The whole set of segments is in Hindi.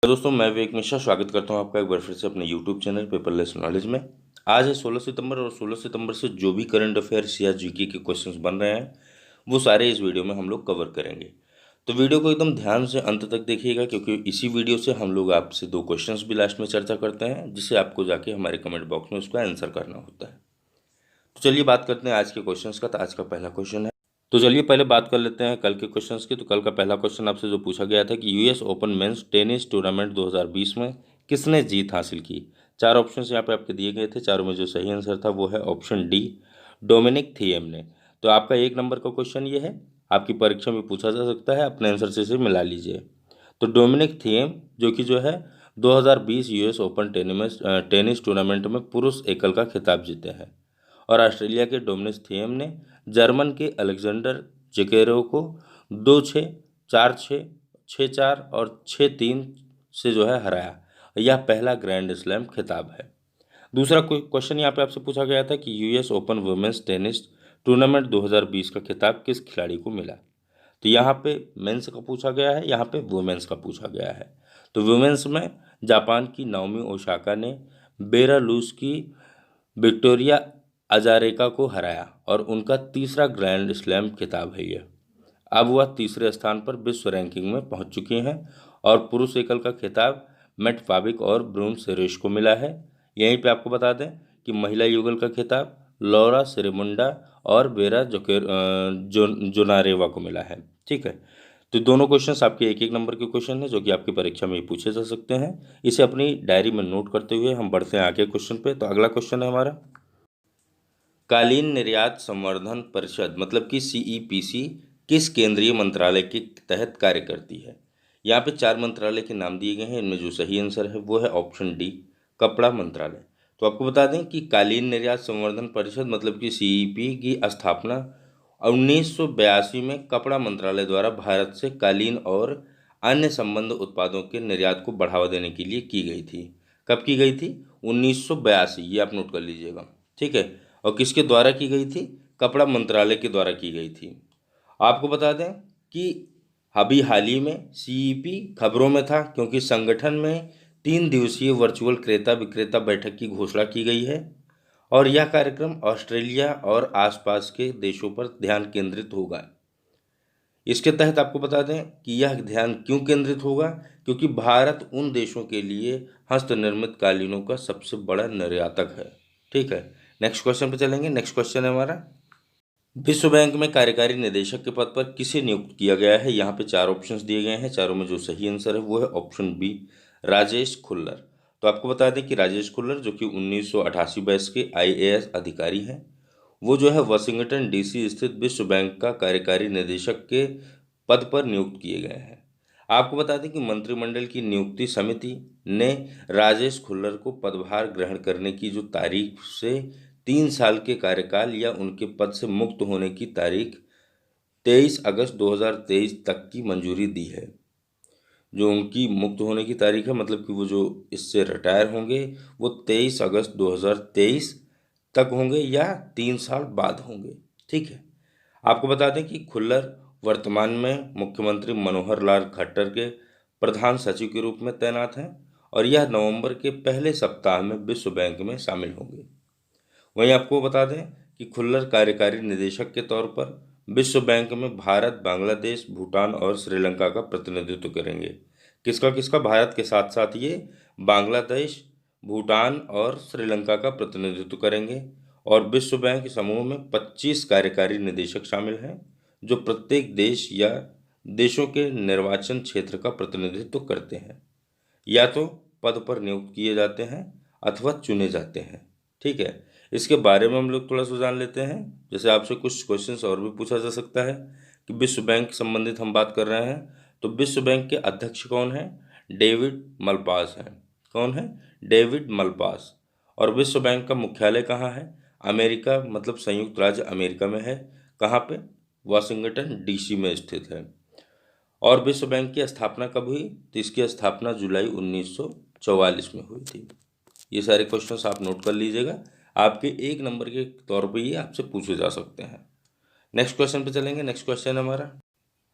तो दोस्तों मैं विवेक मिश्रा स्वागत करता हूं आपका एक बार फिर से अपने यूट्यूब चैनल पेपरलेस नॉलेज में। आज है 16 सितंबर और 16 सितंबर से जो भी करंट अफेयर्स या जीके के क्वेश्चंस बन रहे हैं वो सारे इस वीडियो में हम लोग कवर करेंगे। तो वीडियो को एकदम ध्यान से अंत तक देखिएगा, क्योंकि इसी वीडियो से हम लोग आपसे 2 क्वेश्चंस भी लास्ट में चर्चा करते हैं, जिसे आपको जाके हमारे कमेंट बॉक्स में उसका आंसर करना होता है। तो चलिए बात करते हैं आज के क्वेश्चंस का। तो आज का पहला क्वेश्चन है, तो चलिए पहले बात कर लेते हैं कल के क्वेश्चंस की। तो कल का पहला क्वेश्चन आपसे जो पूछा गया था कि US Open men's tennis tournament 2020 में किसने जीत हासिल की। 4 ऑप्शंस यहाँ पे आपके दिए गए थे, चारों में जो सही आंसर था वो है ऑप्शन डी, डोमिनिक थिएम ने। तो आपका 1 नंबर का क्वेश्चन ये है, आपकी परीक्षा में पूछा जा सकता है, अपने आंसर से इसे मिला लीजिए। तो डोमिनिक थिएम जो है 2020 यूएस ओपन टेनिस टूर्नामेंट में पुरुष एकल का खिताब जीते हैं, और ऑस्ट्रेलिया के डोमिनिक थिएम ने जर्मन के अलेक्जेंडर जेकेरो को 2-6, 4-6, 6-4 और 6-3 से जो है हराया। यह पहला ग्रैंड स्लैम खिताब है। दूसरा क्वेश्चन यहाँ पे आपसे पूछा गया था कि US Open women's tennis tournament 2020 का खिताब किस खिलाड़ी को मिला। तो यहाँ पे मेंस का पूछा गया है, यहाँ पे वुमेन्स का पूछा गया है। तो वुमेन्स में जापान की नाओमी ओसाका ने बेलारूस की विक्टोरिया अजारेंका को हराया, और उनका तीसरा ग्रैंड स्लैम खिताब है ये। अब वह तीसरे स्थान पर विश्व रैंकिंग में पहुंच चुकी हैं, और पुरुष एकल का खिताब मैट पाविक और ब्रून सेरेश को मिला है। यहीं पे आपको बता दें कि महिला युगल का खिताब लौरा सेरेमुंडा और बेरा जोनारेवा को मिला है। ठीक है, तो दोनों क्वेश्चंस आपके 1-1 नंबर के क्वेश्चन हैं, जो कि आपकी परीक्षा में पूछे जा सकते हैं। इसे अपनी डायरी में नोट करते हुए हम बढ़ते हैं आगे क्वेश्चन पे। तो अगला क्वेश्चन है हमारा, कालीन निर्यात संवर्धन परिषद मतलब कि सीईपीसी किस केंद्रीय मंत्रालय के तहत कार्य करती है। यहाँ पे 4 मंत्रालय के नाम दिए गए हैं, इनमें जो सही आंसर है वो है ऑप्शन डी, कपड़ा मंत्रालय। तो आपको बता दें कि कालीन निर्यात संवर्धन परिषद मतलब कि सीईपी की स्थापना 1982 में कपड़ा मंत्रालय द्वारा भारत से कालीन और अन्य संबंध उत्पादों के निर्यात को बढ़ावा देने के लिए की गई थी। कब की गई थी? 1982, ये आप नोट कर लीजिएगा। ठीक है, और किसके द्वारा की गई थी? कपड़ा मंत्रालय के द्वारा की गई थी। आपको बता दें कि अभी हाल ही में सीईपी खबरों में था, क्योंकि संगठन में 3 दिवसीय वर्चुअल क्रेता विक्रेता बैठक की घोषणा की गई है, और यह कार्यक्रम ऑस्ट्रेलिया और आसपास के देशों पर ध्यान केंद्रित होगा। इसके तहत आपको बता दें कि यह ध्यान क्यों केंद्रित होगा, क्योंकि भारत उन देशों के लिए हस्तनिर्मित कालीनों का सबसे बड़ा निर्यातक है। ठीक है, नेक्स्ट क्वेश्चन पे चलेंगे। नेक्स्ट क्वेश्चन है हमारा, विश्व बैंक में कार्यकारी निदेशक के पद पर किसे नियुक्त किया गया है। यहाँ पे 4 ऑप्शंस दिए गए हैं, चारों में जो सही आंसर है वो है ऑप्शन बी, राजेश खुल्लर। तो आपको बता दें कि राजेश खुल्लर जो कि 1988 बैच के आईएएस अधिकारी हैं, वो जो है वाशिंगटन डीसी स्थित विश्व बैंक का कार्यकारी निदेशक के पद पर नियुक्त किए गए हैं। आपको बता दें कि मंत्रिमंडल की नियुक्ति समिति ने राजेश खुल्लर को पदभार ग्रहण करने की जो तारीख से 3 साल के कार्यकाल या उनके पद से मुक्त होने की तारीख 23 अगस्त 2023 तक की मंजूरी दी है। जो उनकी मुक्त होने की तारीख है, मतलब कि वो जो इससे रिटायर होंगे वो 23 अगस्त 2023 तक होंगे या 3 साल बाद होंगे। ठीक है, आपको बता दें कि खुल्लर वर्तमान में मुख्यमंत्री मनोहर लाल खट्टर के प्रधान सचिव के रूप में तैनात हैं, और यह नवंबर के पहले सप्ताह में विश्व बैंक में शामिल होंगे। वहीं आपको बता दें कि खुल्लर कार्यकारी निदेशक के तौर पर विश्व बैंक में भारत, बांग्लादेश, भूटान और श्रीलंका का प्रतिनिधित्व करेंगे। किसका किसका? भारत के साथ साथ ये बांग्लादेश, भूटान और श्रीलंका का प्रतिनिधित्व करेंगे। और विश्व बैंक समूह में 25 कार्यकारी निदेशक शामिल हैं, जो प्रत्येक देश या देशों के निर्वाचन क्षेत्र का प्रतिनिधित्व करते हैं, या तो पद पर नियुक्त किए जाते हैं अथवा चुने जाते हैं। ठीक है, इसके बारे में हम लोग थोड़ा सा जान लेते हैं। जैसे आपसे कुछ क्वेश्चंस और भी पूछा जा सकता है कि विश्व बैंक संबंधित हम बात कर रहे हैं, तो विश्व बैंक के अध्यक्ष कौन है? डेविड मलपास हैं। कौन है? David Malpass. और विश्व बैंक का मुख्यालय कहाँ है? अमेरिका मतलब संयुक्त राज्य अमेरिका में है। कहाँ पे? वाशिंगटन डीसी में स्थित है। और विश्व बैंक की स्थापना कब हुई? तो इसकी स्थापना जुलाई 1944 में हुई थी। ये सारे क्वेश्चंस आप नोट कर लीजिएगा, आपके 1 नंबर के तौर पे ये आपसे पूछे जा सकते हैं। नेक्स्ट क्वेश्चन पे चलेंगे। नेक्स्ट क्वेश्चन हमारा,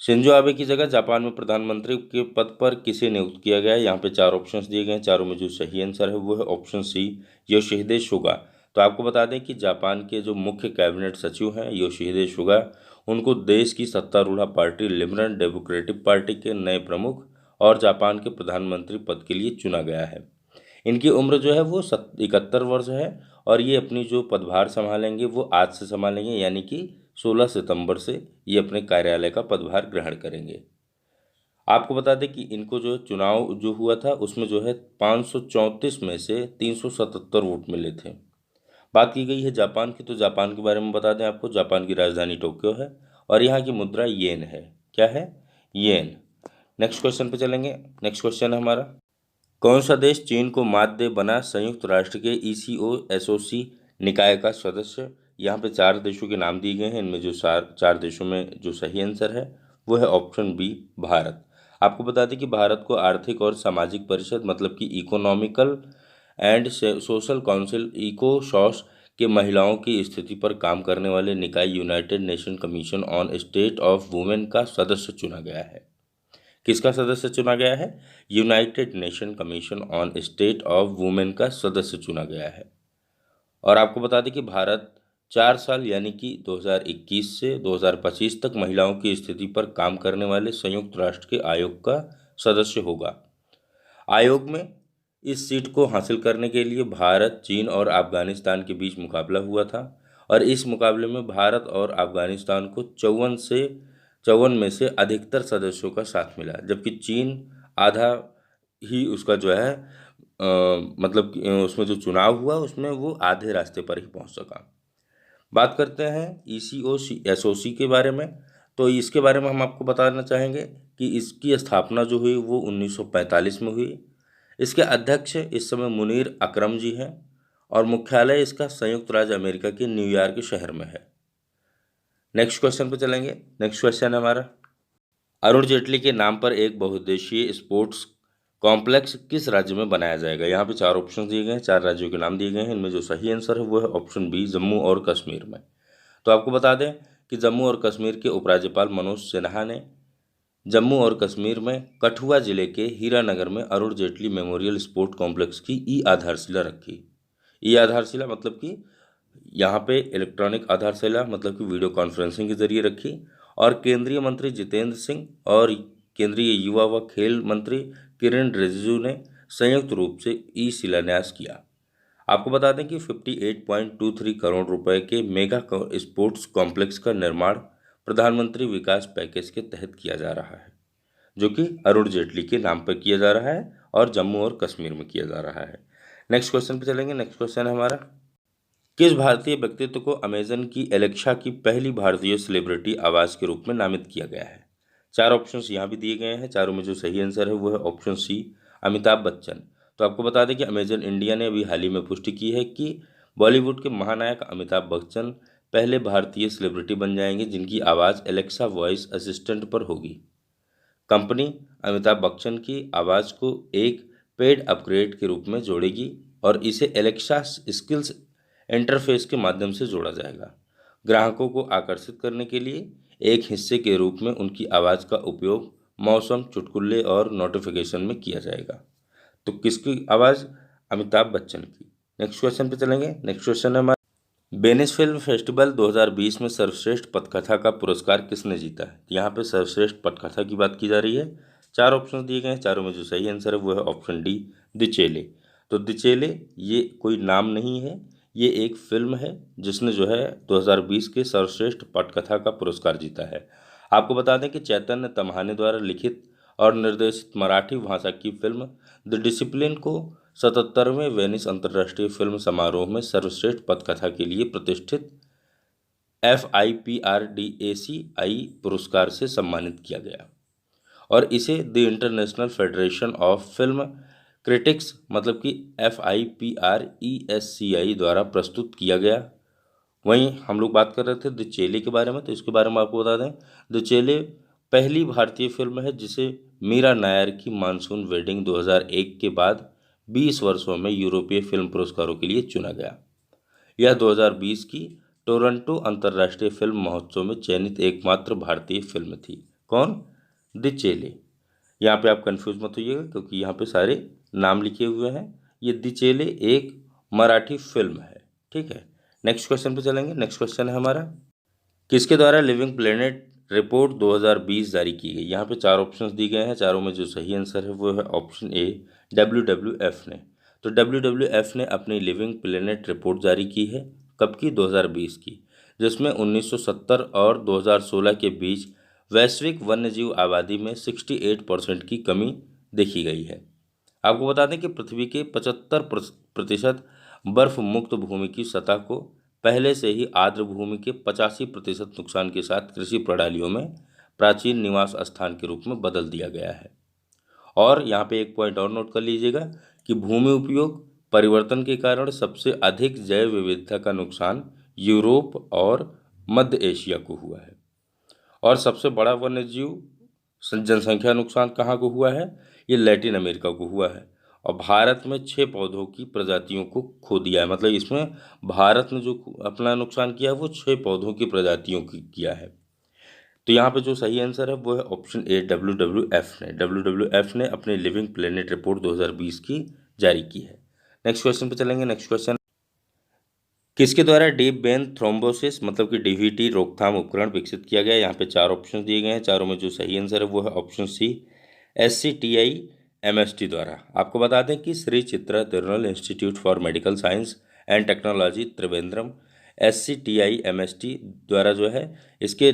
शिंजो आबे की जगह जापान में प्रधानमंत्री के पद पर किसे नियुक्त किया गया है? यहाँ पे चार ऑप्शंस दिए गए हैं, चारों में जो सही आंसर है वो है ऑप्शन सी, योशिहिदे सुगा। तो आपको बता दें कि जापान के जो मुख्य कैबिनेट सचिव हैं योशिहिदे सुगा, उनको देश की सत्तारूढ़ पार्टी लिबरल डेमोक्रेटिक पार्टी के नए प्रमुख और जापान के प्रधानमंत्री पद के लिए चुना गया है। इनकी उम्र जो है वो 71 वर्ष है और ये अपनी जो पदभार संभालेंगे वो आज से संभालेंगे, यानी कि 16 सितंबर से ये अपने कार्यालय का पदभार ग्रहण करेंगे। आपको बता दें कि इनको जो चुनाव जो हुआ था उसमें जो है 534 में से 377 वोट मिले थे। बात की गई है जापान की, तो जापान के बारे में बता दें आपको, जापान की राजधानी टोक्यो है और यहाँ की मुद्रा येन है। क्या है? येन। नेक्स्ट क्वेश्चन पे चलेंगे। नेक्स्ट क्वेश्चन है हमारा, कौन सा देश चीन को माध्य बना संयुक्त राष्ट्र के ईसीओ एसओसी निकाय का सदस्य? यहाँ पे चार देशों के नाम दिए गए हैं, इनमें जो चार देशों में जो सही आंसर है वो है ऑप्शन बी, भारत। आपको बता दें कि भारत को आर्थिक और सामाजिक परिषद मतलब कि इकोनॉमिकल एंड सोशल काउंसिल इकोसॉस के महिलाओं की स्थिति पर काम करने वाले निकाय United nation commission on state of women का सदस्य चुना गया है। किसका सदस्य चुना गया है? United nation commission on state of women का सदस्य चुना गया है। और आपको बता दें कि भारत 4 साल यानी कि 2021 से 2025 तक महिलाओं की स्थिति पर काम करने वाले संयुक्त राष्ट्र के आयोग का सदस्य होगा। आयोग में इस सीट को हासिल करने के लिए भारत, चीन और अफगानिस्तान के बीच मुकाबला हुआ था और इस मुकाबले में भारत और अफगानिस्तान को 54 में से अधिकतर सदस्यों का साथ मिला, जबकि चीन आधा ही उसका जो है मतलब कि उसमें जो चुनाव हुआ उसमें वो आधे रास्ते पर ही पहुंच सका। बात करते हैं ईसीओ एसओसी के बारे में। तो इसके बारे में हम आपको बताना चाहेंगे कि इसकी स्थापना जो हुई वो 1945 में हुई। इसके अध्यक्ष इस समय मुनीर अकरम जी हैं और मुख्यालय इसका संयुक्त राज्य अमेरिका के न्यूयॉर्क शहर में है। नेक्स्ट क्वेश्चन पे चलेंगे। नेक्स्ट क्वेश्चन है हमारा, अरुण जेटली के नाम पर एक बहुउद्देशीय स्पोर्ट्स कॉम्प्लेक्स किस राज्य में बनाया जाएगा? यहाँ पे चार ऑप्शन दिए गए हैं, चार राज्यों के नाम दिए गए हैं, इनमें जो सही आंसर है वो है ऑप्शन बी, जम्मू और कश्मीर में। तो आपको बता दें कि जम्मू और कश्मीर के उपराज्यपाल मनोज सिन्हा ने जम्मू और कश्मीर में कठुआ जिले के हीरानगर में Arun Jaitley memorial sport complex की ई आधारशिला रखी। ई आधारशिला मतलब कि यहाँ पे इलेक्ट्रॉनिक आधारशिला मतलब कि वीडियो कॉन्फ्रेंसिंग के जरिए रखी और केंद्रीय मंत्री जितेंद्र सिंह और केंद्रीय युवा व खेल मंत्री किरण रिजिजू ने संयुक्त रूप से ई शिलान्यास किया। आपको बता दें कि 58.23 करोड़ रुपए के मेगा स्पोर्ट्स कॉम्प्लेक्स का निर्माण प्रधानमंत्री विकास पैकेज के तहत किया जा रहा है, जो कि अरुण जेटली के नाम पर किया जा रहा है और जम्मू और कश्मीर में किया जा रहा है। नेक्स्ट क्वेश्चन पे चलेंगे। नेक्स्ट क्वेश्चन है हमारा, किस भारतीय व्यक्तित्व को अमेजन की एलेक्सा की पहली भारतीय सेलिब्रिटी आवाज़ के रूप में नामित किया गया है? चार ऑप्शंस यहाँ भी दिए गए हैं, चारों में जो सही आंसर है वो है ऑप्शन सी, अमिताभ बच्चन। तो आपको बता दें कि अमेजन इंडिया ने अभी हाल ही में पुष्टि की है कि बॉलीवुड के महानायक अमिताभ बच्चन पहले भारतीय सेलिब्रिटी बन जाएंगे जिनकी आवाज़ एलेक्सा वॉइस असिस्टेंट पर होगी। कंपनी अमिताभ बच्चन की आवाज़ को एक पेड अपग्रेड के रूप में जोड़ेगी और इसे एलेक्सा स्किल्स इंटरफेस के माध्यम से जोड़ा जाएगा। ग्राहकों को आकर्षित करने के लिए एक हिस्से के रूप में उनकी आवाज़ का उपयोग मौसम, चुटकुले और नोटिफिकेशन में किया जाएगा। तो किसकी आवाज़? अमिताभ बच्चन की। नेक्स्ट क्वेश्चन पे चलेंगे। नेक्स्ट क्वेश्चन है हमारा, वेनिस फिल्म फेस्टिवल 2020 में सर्वश्रेष्ठ पटकथा का पुरस्कार किसने जीता है? यहाँ पे सर्वश्रेष्ठ पटकथा की बात की जा रही है। चार ऑप्शन दिए गए हैं, चारों में जो सही आंसर है वो है ऑप्शन डी, दिचेले। तो दिचेले ये कोई नाम नहीं है, ये एक फिल्म है जिसने जो है 2020 के सर्वश्रेष्ठ पटकथा का पुरस्कार जीता है। आपको बता दें कि चैतन्य तम्हाने द्वारा लिखित और निर्देशित मराठी भाषा की फिल्म द डिसिप्लिन को 77वें वेनिस अंतर्राष्ट्रीय फिल्म समारोह में सर्वश्रेष्ठ पटकथा के लिए प्रतिष्ठित FIPRDACI पुरस्कार से सम्मानित किया गया और इसे the international federation of film critics मतलब कि FIPRESCI द्वारा प्रस्तुत किया गया। वहीं हम लोग बात कर रहे थे द चेले के बारे में, तो इसके बारे में आपको बता दें द चेले पहली भारतीय फिल्म है जिसे मीरा नायर की मानसून वेडिंग 2001 के बाद 20 वर्षों में यूरोपीय फिल्म पुरस्कारों के लिए चुना गया। यह 2020 की टोरंटो अंतर्राष्ट्रीय फिल्म महोत्सव में चयनित एकमात्र भारतीय फिल्म थी। कौन? दिचेले। यहाँ पे आप कंफ्यूज मत होइएगा क्योंकि यहाँ पे सारे नाम लिखे हुए हैं। ये दिचेले एक मराठी फिल्म है। ठीक है, नेक्स्ट क्वेश्चन पे चलेंगे। नेक्स्ट क्वेश्चन है हमारा, किसके द्वारा लिविंग प्लेनेट रिपोर्ट 2020 जारी की गई? यहाँ पे चार ऑप्शंस दिए गए हैं, चारों में जो सही आंसर है वो है ऑप्शन ए, WWF ने। तो WWF ने अपनी लिविंग प्लेनेट रिपोर्ट जारी की है। कब की? 2020 की, जिसमें 1970 और 2016 के बीच वैश्विक वन्यजीव आबादी में 68% की कमी देखी गई है। आपको बता दें कि पृथ्वी के 75% बर्फ मुक्त भूमि की सतह को पहले से ही आर्द्र भूमि के 85% नुकसान के साथ कृषि प्रणालियों में प्राचीन निवास स्थान के रूप में बदल दिया गया है। और यहाँ पे एक पॉइंट और नोट कर लीजिएगा कि भूमि उपयोग परिवर्तन के कारण सबसे अधिक जैव विविधता का नुकसान यूरोप और मध्य एशिया को हुआ है। और सबसे बड़ा वन्यजीव जनसंख्या नुकसान कहाँ को हुआ है? ये लैटिन अमेरिका को हुआ है। और भारत में 6 पौधों की प्रजातियों को खो दिया है। मतलब इसमें भारत ने जो अपना नुकसान किया है वो 6 पौधों की प्रजातियों की किया है। तो यहाँ पे जो सही आंसर है वो है ऑप्शन ए, WWF ने। WWF ने अपनी लिविंग प्लेनेट रिपोर्ट 2020 की जारी की है। नेक्स्ट क्वेश्चन पे चलेंगे। नेक्स्ट क्वेश्चन, किसके द्वारा डीप वेन थ्रोम्बोसिस मतलब कि DVT रोकथाम उपकरण विकसित किया गया? यहाँ पे चार ऑप्शन दिए गए हैं, चारों में जो सही आंसर है वो है ऑप्शन सी, SCTI MST द्वारा। आपको बता दें कि Shri Chitra Tirunal institute for medical science and technology Trivandrum SCTI MST द्वारा जो है इसके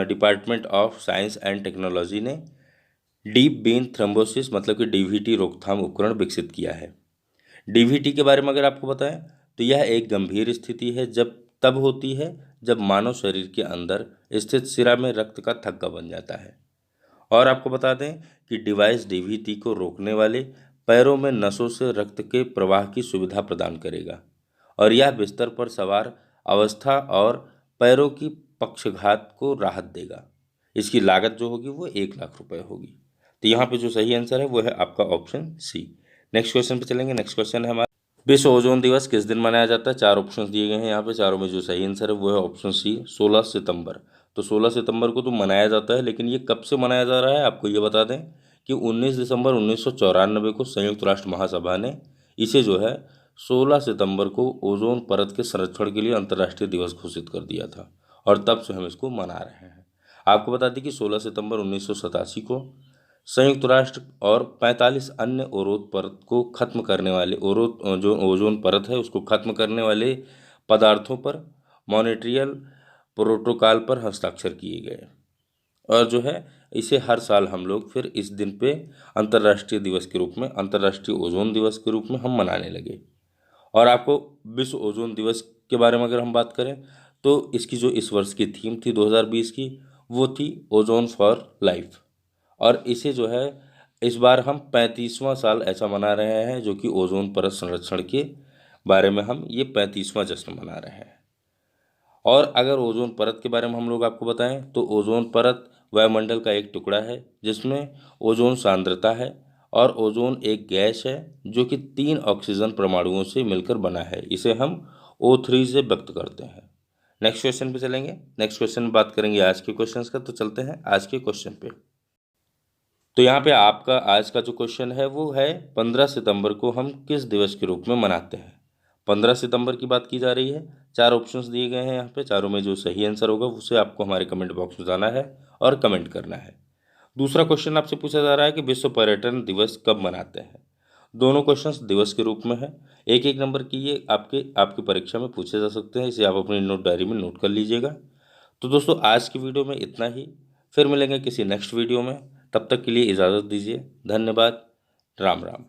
department of science and technology ने डीप वेन थ्रोम्बोसिस मतलब कि DVT रोकथाम उपकरण विकसित किया है। DVT के बारे में अगर आपको बताएं तो यह एक गंभीर स्थिति है जब तब होती है जब मानव शरीर के अंदर स्थित सिरा में रक्त का थक्का बन जाता है। और आपको बता दें कि डिवाइस DVT को रोकने वाले पैरों में नसों से रक्त के प्रवाह की सुविधा प्रदान करेगा और यह बिस्तर पर सवार अवस्था और पैरों की पक्षघात को राहत देगा। इसकी लागत जो होगी वो 1 लाख रुपए होगी। तो यहाँ पे जो सही आंसर है वो है आपका ऑप्शन सी। नेक्स्ट क्वेश्चन पे चलेंगे। नेक्स्ट क्वेश्चन है हमारा, विश्व ओजोन दिवस किस दिन मनाया जाता है? चार ऑप्शंस दिए गए हैं यहाँ पे, चारों में जो सही आंसर है वो है ऑप्शन सी, 16 सितंबर। तो 16 सितंबर को तो मनाया जाता है, लेकिन ये कब से मनाया जा रहा है आपको ये बता दें कि 19 दिसंबर 1994 को संयुक्त राष्ट्र महासभा ने इसे जो है 16 सितंबर को ओजोन परत के संरक्षण के लिए अंतर्राष्ट्रीय दिवस घोषित कर दिया था और तब से हम इसको मना रहे हैं। आपको बता दें कि 16 सितंबर 1987 को संयुक्त राष्ट्र और 45 अन्य ओरोत परत को खत्म करने वाले जो ओजोन परत है उसको खत्म करने वाले पदार्थों पर मॉन्ट्रियल प्रोटोकॉल पर हस्ताक्षर किए गए। और जो है इसे हर साल हम लोग फिर इस दिन पे अंतर्राष्ट्रीय दिवस के रूप में, अंतर्राष्ट्रीय ओजोन दिवस के रूप में हम मनाने लगे। और आपको विश्व ओजोन दिवस के बारे में अगर हम बात करें तो इसकी जो इस वर्ष की थीम थी 2020 की वो थी ओजोन फॉर लाइफ। और इसे जो है इस बार हम 35वां साल ऐसा मना रहे हैं जो कि ओजोन परत संरक्षण के बारे में हम ये 35वां जश्न मना रहे हैं। और अगर ओजोन परत के बारे में हम लोग आपको बताएं तो ओजोन परत वायुमंडल का एक टुकड़ा है जिसमें ओजोन सांद्रता है और ओजोन एक गैस है जो कि 3 ऑक्सीजन परमाणुओं से मिलकर बना है। इसे हम O3 से व्यक्त करते हैं। नेक्स्ट क्वेश्चन पे चलेंगे। नेक्स्ट क्वेश्चन में बात करेंगे आज के क्वेश्चंस का, तो चलते हैं आज के क्वेश्चन पे। तो यहाँ पे आपका आज का जो क्वेश्चन है वो है 15 सितंबर को हम किस दिवस के रूप में मनाते हैं? 15 सितंबर की बात की जा रही है। चार ऑप्शंस दिए गए हैं यहाँ पे, चारों में जो सही आंसर होगा उसे आपको हमारे कमेंट बॉक्स में जाना है और कमेंट करना है। दूसरा क्वेश्चन आपसे पूछा जा रहा है कि विश्व पर्यटन दिवस कब मनाते हैं? दोनों क्वेश्चंस दिवस के रूप में है। एक एक नंबर की ये आपकी परीक्षा में पूछे जा सकते हैं, इसे आप अपनी नोट डायरी में नोट कर लीजिएगा। तो दोस्तों आज की वीडियो में इतना ही, फिर मिलेंगे किसी नेक्स्ट वीडियो में। तब तक के लिए इजाज़त दीजिए। धन्यवाद। राम राम।